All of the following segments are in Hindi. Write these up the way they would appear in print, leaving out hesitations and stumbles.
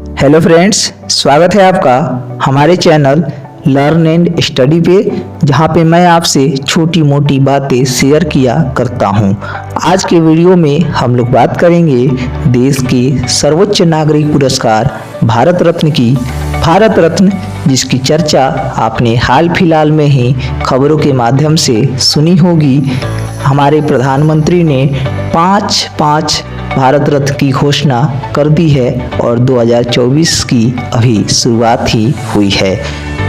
हेलो फ्रेंड्स, स्वागत है आपका हमारे चैनल लर्न एंड स्टडी पे, जहाँ पे मैं आपसे छोटी मोटी बातें शेयर किया करता हूँ। आज के वीडियो में हम लोग बात करेंगे देश के सर्वोच्च नागरिक पुरस्कार भारत रत्न की। भारत रत्न जिसकी चर्चा आपने हाल फिलहाल में ही खबरों के माध्यम से सुनी होगी। हमारे प्रधानमंत्री ने पाँच भारत रत्न की घोषणा कर दी है और 2024 की अभी शुरुआत ही हुई है।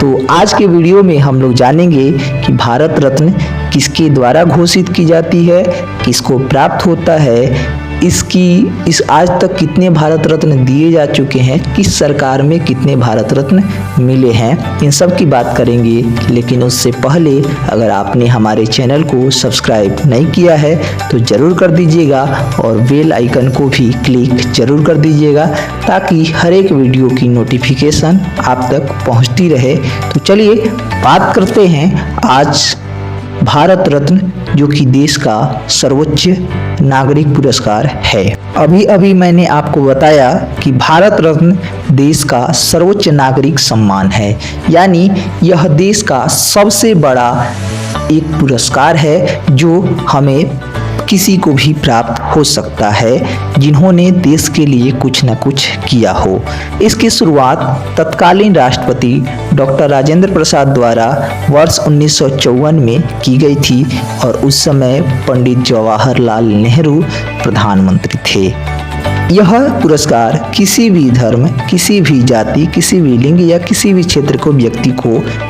तो आज के वीडियो में हम लोग जानेंगे कि भारत रत्न किसके द्वारा घोषित की जाती है, किसको प्राप्त होता है, इस आज तक कितने भारत रत्न दिए जा चुके हैं, किस सरकार में कितने भारत रत्न मिले हैं, इन सब की बात करेंगे। लेकिन उससे पहले अगर आपने हमारे चैनल को सब्सक्राइब नहीं किया है तो ज़रूर कर दीजिएगा और बेल आइकन को भी क्लिक ज़रूर कर दीजिएगा ताकि हर एक वीडियो की नोटिफिकेशन आप तक पहुंचती रहे। तो चलिए बात करते हैं आज भारत रत्न, जो कि देश का सर्वोच्च नागरिक पुरस्कार है। अभी मैंने आपको बताया कि भारत रत्न देश का सर्वोच्च नागरिक सम्मान है, यानी यह देश का सबसे बड़ा एक पुरस्कार है जो हमें किसी को भी प्राप्त हो सकता है जिन्होंने देश के लिए कुछ न कुछ किया हो। इसकी शुरुआत तत्कालीन राष्ट्रपति डॉक्टर राजेंद्र प्रसाद द्वारा वर्ष 1954 में की गई थी और उस समय पंडित जवाहरलाल नेहरू प्रधानमंत्री थे। यह पुरस्कार किसी भी धर्म, किसी भी जाति, किसी भी लिंग या किसी भी क्षेत्र को व्यक्ति को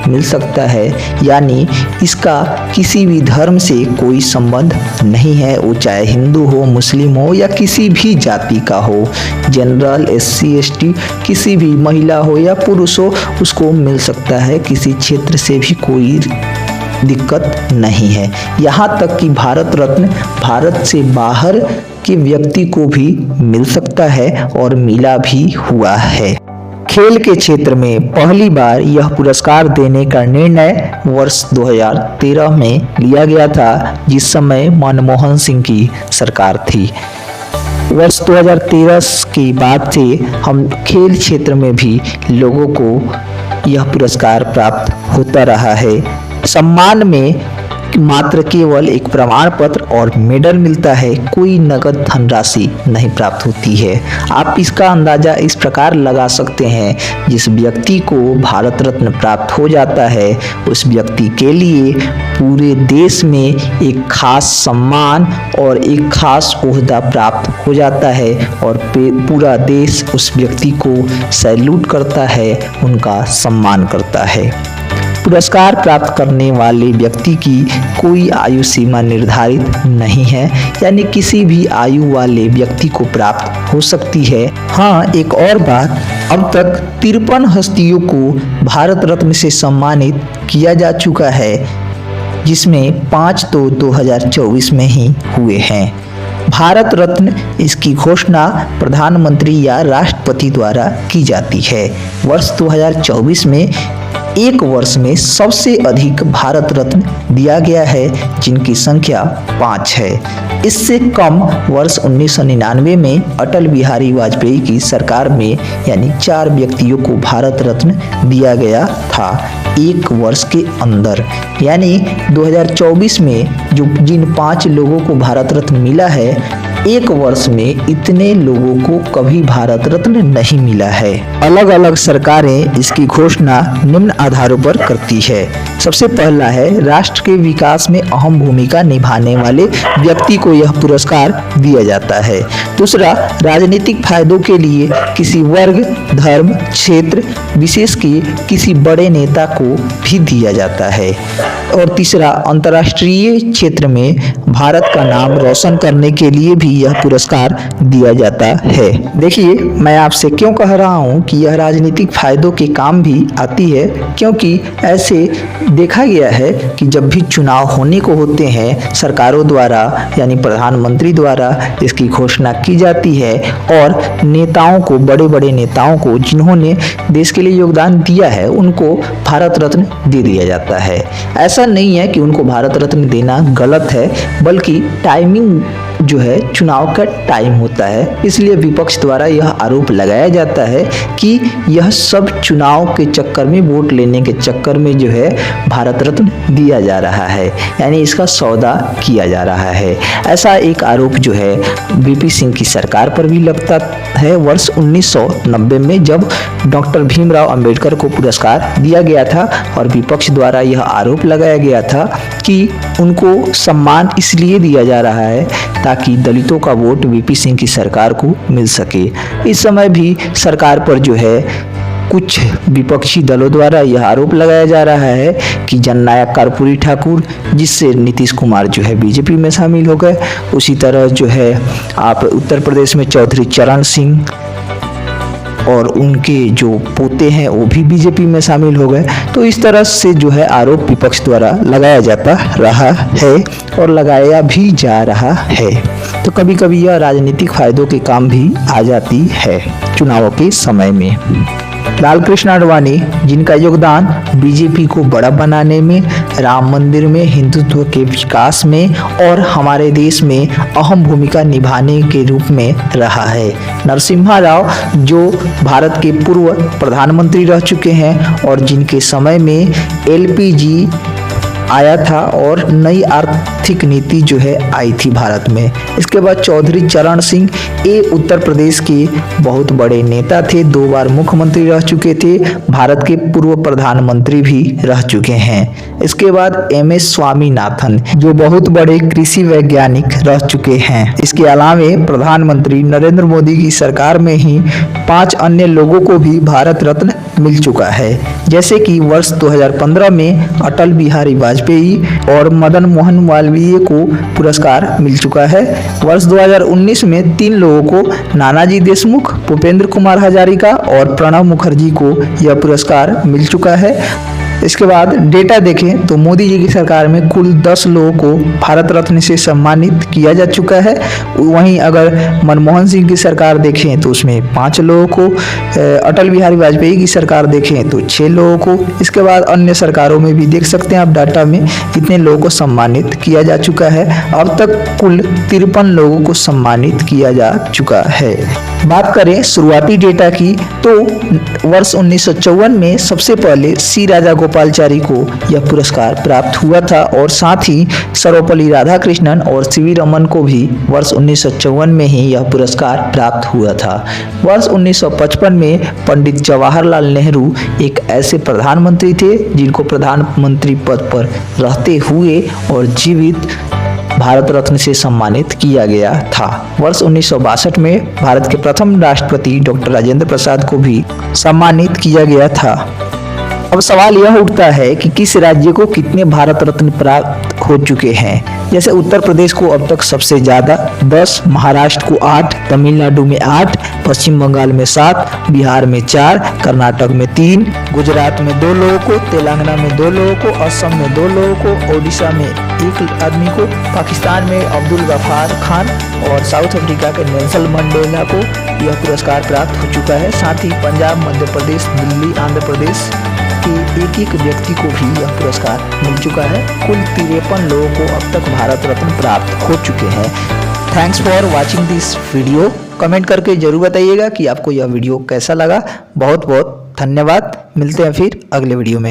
मिल सकता है, यानी इसका किसी भी धर्म से कोई संबंध नहीं है। वो चाहे हिंदू हो, मुस्लिम हो या किसी भी जाति का हो, जनरल, SC ST, किसी भी महिला हो या पुरुष हो, उसको मिल सकता है। किसी क्षेत्र से भी कोई दिक्कत नहीं है। यहाँ तक कि भारत रत्न भारत से बाहर के व्यक्ति को भी मिल सकता है और मिला भी हुआ है। खेल के क्षेत्र में पहली बार यह पुरस्कार देने का निर्णय वर्ष 2013 में लिया गया था, जिस समय मनमोहन सिंह की सरकार थी। वर्ष 2013 के बाद से हम खेल क्षेत्र में भी लोगों को यह पुरस्कार प्राप्त होता रहा है। सम्मान में मात्र केवल एक प्रमाण पत्र और मेडल मिलता है, कोई नगद धनराशि नहीं प्राप्त होती है। आप इसका अंदाजा इस प्रकार लगा सकते हैं, जिस व्यक्ति को भारत रत्न प्राप्त हो जाता है उस व्यक्ति के लिए पूरे देश में एक खास सम्मान और एक खास ओहदा प्राप्त हो जाता है और पूरा देश उस व्यक्ति को सैल्यूट करता है, उनका सम्मान करता है। पुरस्कार प्राप्त करने वाले व्यक्ति की कोई आयु सीमा निर्धारित नहीं है, यानी किसी भी आयु वाले व्यक्ति को प्राप्त हो सकती है। हाँ, एक और बात, अब तक 53 हस्तियों को भारत रत्न से सम्मानित किया जा चुका है, जिसमें 5 तो 2024 में ही हुए हैं। भारत रत्न इसकी घोषणा प्रधानमंत्री या राष्ट्रपति द्वारा की जाती है। वर्ष 2024 में एक वर्ष में सबसे अधिक भारत रत्न दिया गया है, जिनकी संख्या 5 है। इससे कम वर्ष 1999 में अटल बिहारी वाजपेयी की सरकार में यानी 4 व्यक्तियों को भारत रत्न दिया गया था एक वर्ष के अंदर। यानी 2024 में जिन 5 लोगों को भारत रत्न मिला है, एक वर्ष में इतने लोगों को कभी भारत रत्न नहीं मिला है। अलग अलग सरकारें इसकी घोषणा निम्न आधारों पर करती है। सबसे पहला है, राष्ट्र के विकास में अहम भूमिका निभाने वाले व्यक्ति को यह पुरस्कार दिया जाता है। दूसरा, राजनीतिक फायदों के लिए किसी वर्ग, धर्म, क्षेत्र विशेष के किसी बड़े नेता को भी दिया जाता है। और तीसरा, अंतर्राष्ट्रीय क्षेत्र में भारत का नाम रोशन करने के लिए भी यह पुरस्कार दिया जाता है। देखिए, मैं आपसे क्यों कह रहा हूँ कि यह राजनीतिक फायदों के काम भी आती है, क्योंकि ऐसे देखा गया है कि जब भी चुनाव होने को होते हैं सरकारों द्वारा यानी प्रधानमंत्री द्वारा इसकी घोषणा की जाती है और नेताओं को, बड़े बड़े नेताओं को जिन्होंने देश के लिए योगदान दिया है, उनको भारत रत्न दे दिया जाता है। ऐसा नहीं है कि उनको भारत रत्न देना गलत है, बल्कि टाइमिंग जो है चुनाव का टाइम होता है, इसलिए विपक्ष द्वारा यह आरोप लगाया जाता है कि यह सब चुनाव के चक्कर में, वोट लेने के चक्कर में जो है भारत रत्न दिया जा रहा है, यानी इसका सौदा किया जा रहा है। ऐसा एक आरोप जो है वीपी सिंह की सरकार पर भी लगता है। वर्ष 1990 में जब डॉक्टर भीमराव अंबेडकर को पुरस्कार दिया गया था और विपक्ष द्वारा यह आरोप लगाया गया था कि उनको सम्मान इसलिए दिया जा रहा है ताकि दलितों का वोट वीपी सिंह की सरकार को मिल सके। इस समय भी सरकार पर जो है कुछ विपक्षी दलों द्वारा यह आरोप लगाया जा रहा है कि जननायक कर्पूरी ठाकुर, जिससे नीतीश कुमार जो है बीजेपी में शामिल हो गए, उसी तरह जो है आप उत्तर प्रदेश में चौधरी चरण सिंह और उनके जो पोते हैं वो भी बीजेपी में शामिल हो गए। तो इस तरह से जो है आरोप विपक्ष द्वारा लगाया जाता रहा है और लगाया भी जा रहा है। तो कभी कभी यह राजनीतिक फायदों के काम भी आ जाती है चुनावों के समय में। लाल कृष्ण आडवाणी, जिनका योगदान बीजेपी को बड़ा बनाने में, राम मंदिर में, हिंदुत्व के विकास में और हमारे देश में अहम भूमिका निभाने के रूप में रहा है। नरसिम्हा राव, जो भारत के पूर्व प्रधानमंत्री रह चुके हैं और जिनके समय में एलपीजी आया था और नई आर्थिक नीति जो है आई थी भारत में। इसके बाद चौधरी चरण सिंह, ये उत्तर प्रदेश के बहुत बड़े नेता थे, 2 बार मुख्यमंत्री रह चुके थे, भारत के पूर्व प्रधानमंत्री भी रह चुके हैं। इसके बाद एमएस स्वामीनाथन, जो बहुत बड़े कृषि वैज्ञानिक रह चुके हैं। इसके अलावे प्रधानमंत्री नरेंद्र मोदी की सरकार में ही 5 अन्य लोगों को भी भारत रत्न मिल चुका है, जैसे कि वर्ष 2015 में अटल बिहारी वाजपेयी और मदन मोहन मालवीय को पुरस्कार मिल चुका है। वर्ष 2019 में 3 लोगों को, नानाजी देशमुख, भूपेंद्र कुमार हजारिका और प्रणब मुखर्जी को यह पुरस्कार मिल चुका है। इसके बाद डेटा देखें तो मोदी जी की सरकार में कुल 10 लोगों को भारत रत्न से सम्मानित किया जा चुका है। वहीं अगर मनमोहन सिंह की सरकार देखें तो उसमें 5 लोगों को, अटल बिहारी वाजपेयी की सरकार देखें तो 6 लोगों को, इसके बाद अन्य सरकारों में भी देख सकते हैं आप डाटा में कितने लोगों को सम्मानित किया जा चुका है। अब तक कुल 53 लोगों को सम्मानित किया जा चुका है। बात करें शुरुआती डेटा की तो वर्ष 1954 में सबसे पहले सी राजागोपालाचारी को यह पुरस्कार प्राप्त हुआ था और साथ ही सर्वपल्ली राधाकृष्णन और सीवी रमन को भी वर्ष 1954 में ही यह पुरस्कार प्राप्त हुआ था। वर्ष 1955 में पंडित जवाहरलाल नेहरू एक ऐसे प्रधानमंत्री थे जिनको प्रधानमंत्री पद पर रहते हुए और जीवित भारत रत्न से सम्मानित किया गया था। वर्ष 1962 में भारत के प्रथम राष्ट्रपति डॉक्टर राजेंद्र प्रसाद को भी सम्मानित किया गया था। अब सवाल यह उठता है कि किस राज्य को कितने भारत रत्न प्राप्त हो चुके हैं। जैसे उत्तर प्रदेश को अब तक सबसे ज्यादा 10, महाराष्ट्र को 8, तमिलनाडु में 8, पश्चिम बंगाल में 7, बिहार में 4, कर्नाटक में 3, गुजरात में 2 लोगों को, तेलंगाना में 2 लोगों को, असम में 2 लोगों को, ओडिशा में 1 आदमी को, पाकिस्तान में अब्दुल गफार खान और साउथ अफ्रीका के नेल्सन मंडेला को यह पुरस्कार प्राप्त हो चुका है। साथ ही पंजाब, मध्य प्रदेश, दिल्ली, आंध्र प्रदेश के एक व्यक्ति को भी यह पुरस्कार मिल चुका है। कुल 53 लोगों को अब तक भारत रत्न प्राप्त हो चुके हैं। Thanks for watching this video. Comment करके जरूर बताइएगा कि आपको यह वीडियो कैसा लगा। बहुत बहुत धन्यवाद। मिलते हैं फिर अगले वीडियो में।